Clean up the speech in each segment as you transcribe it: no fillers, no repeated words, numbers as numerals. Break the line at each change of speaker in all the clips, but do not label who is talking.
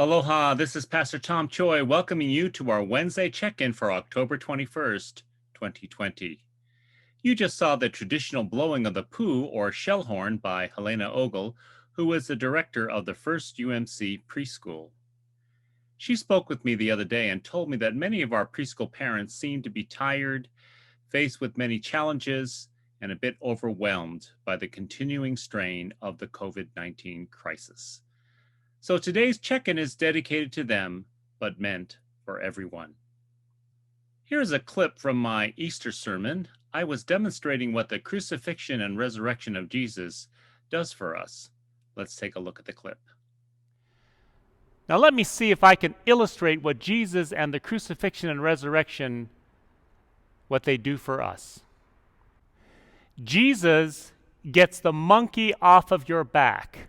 Aloha, this is Pastor Tom Choi welcoming you to our Wednesday check-in for October 21st, 2020. You just saw the traditional blowing of the poo or shell horn by Helena Ogle, who was the director of the first UMC preschool. She spoke with me the other day and told me that many of our preschool parents seem to be tired, faced with many challenges, and a bit overwhelmed by the continuing strain of the COVID-19 crisis. So today's check-in is dedicated to them, but meant for everyone. Here's a clip from my Easter sermon. I was demonstrating what the crucifixion and resurrection of Jesus does for us. Let's take a look at the clip.
Now let me see if I can illustrate what Jesus and the crucifixion and resurrection, what they do for us. Jesus gets the monkey off of your back,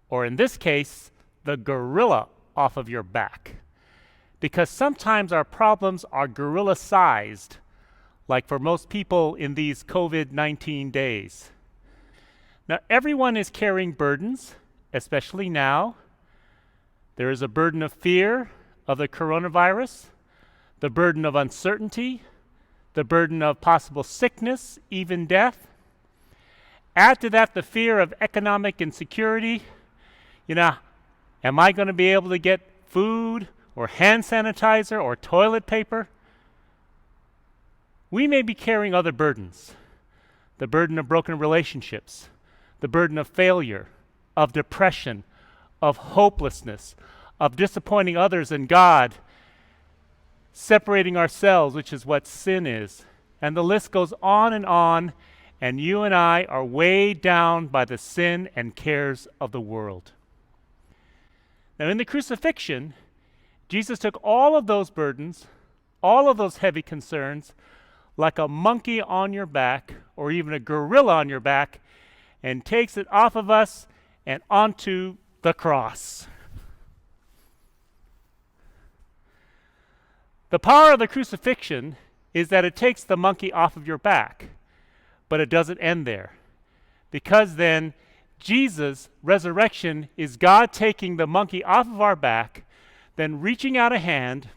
or in this case, the gorilla off of your back. Because sometimes our problems are gorilla-sized, like for most people in these COVID-19 days. Now, everyone is carrying burdens, especially now. There is a burden of fear of the coronavirus, the burden of uncertainty, the burden of possible sickness, even death. Add to that the fear of economic insecurity. Am I going to be able to get food or hand sanitizer or toilet paper? We may be carrying other burdens. The burden of broken relationships, the burden of failure, of depression, of hopelessness, of disappointing others and God, separating ourselves, which is what sin is. And the list goes on, and you and I are weighed down by the sin and cares of the world. Now, in the crucifixion, Jesus took all of those burdens, all of those heavy concerns, like a monkey on your back, or even a gorilla on your back, and takes it off of us and onto the cross. The power of the crucifixion is that it takes the monkey off of your back, but it doesn't end there. Because then, Jesus' resurrection is God taking the monkey off of our back, then reaching out a hand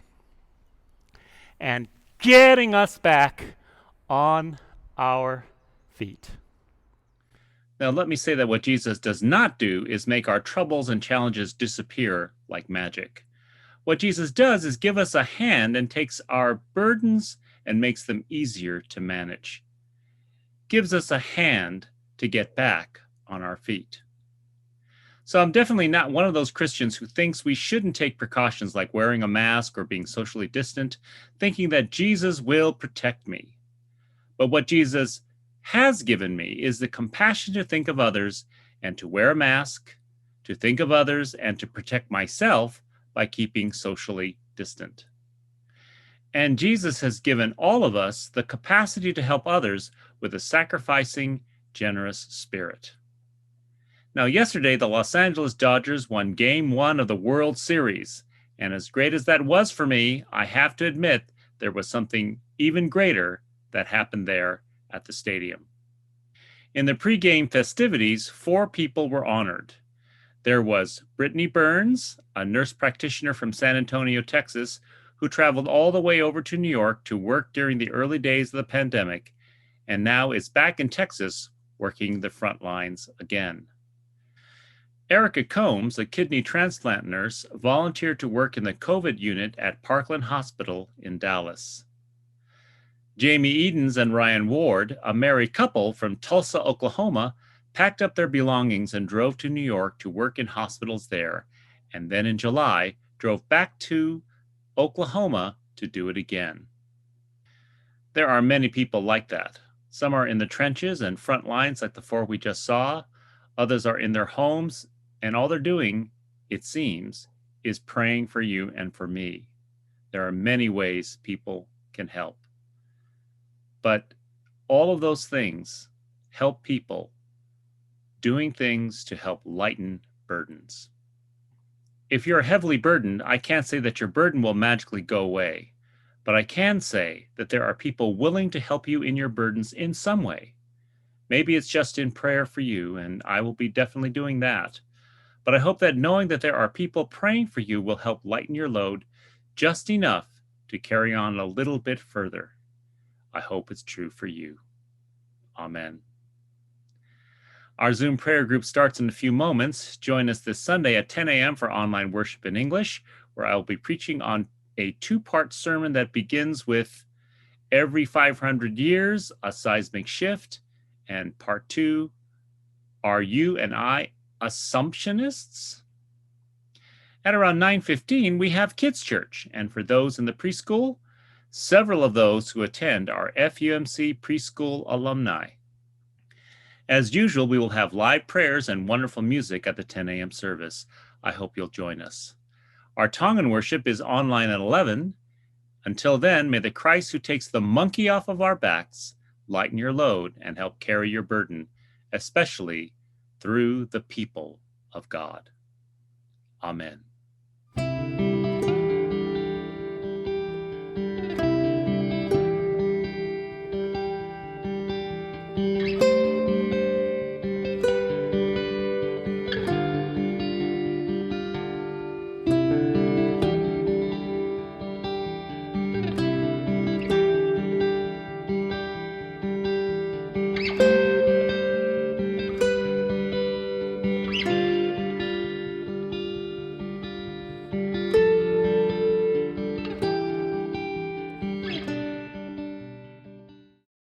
and getting us back on our feet.
Now, let me say that what Jesus does not do is make our troubles and challenges disappear like magic. What Jesus does is give us a hand and takes our burdens and makes them easier to manage. Gives us a hand to get back on our feet. So I'm definitely not one of those Christians who thinks we shouldn't take precautions like wearing a mask or being socially distant, thinking that Jesus will protect me. But what Jesus has given me is the compassion to think of others and to wear a mask, to think of others and to protect myself by keeping socially distant. And Jesus has given all of us the capacity to help others with a sacrificing, generous spirit. Now, yesterday, the Los Angeles Dodgers won Game 1 of the World Series. And as great as that was for me, I have to admit there was something even greater that happened there at the stadium. In the pregame festivities, 4 people were honored. There was Brittany Burns, a nurse practitioner from San Antonio, Texas, who traveled all the way over to New York to work during the early days of the pandemic, and now is back in Texas working the front lines again. Erica Combs, a kidney transplant nurse, volunteered to work in the COVID unit at Parkland Hospital in Dallas. Jamie Edens and Ryan Ward, a married couple from Tulsa, Oklahoma, packed up their belongings and drove to New York to work in hospitals there, and then in July drove back to Oklahoma to do it again. There are many people like that. Some are in the trenches and front lines like the 4 we just saw. Others are in their homes, and all they're doing, it seems, is praying for you and for me. There are many ways people can help. But all of those things help people doing things to help lighten burdens. If you're heavily burdened, I can't say that your burden will magically go away, but I can say that there are people willing to help you in your burdens in some way. Maybe it's just in prayer for you, and I will be definitely doing that. But I hope that knowing that there are people praying for you will help lighten your load just enough to carry on a little bit further. I hope it's true for you. Amen. Our Zoom prayer group starts in a few moments. Join us this Sunday at 10 a.m. for online worship in English, where I will be preaching on a two-part sermon that begins with Every 500 Years, a Seismic Shift, and part 2, Are You and I Assumptionists? At around 9:15, we have Kids Church, and for those in the preschool, several of those who attend are FUMC preschool alumni. As usual, we will have live prayers and wonderful music at the 10 a.m. service. I hope you'll join us. Our Tongan worship is online at 11. Until then, may the Christ who takes the monkey off of our backs lighten your load and help carry your burden, especially through the people of God. Amen.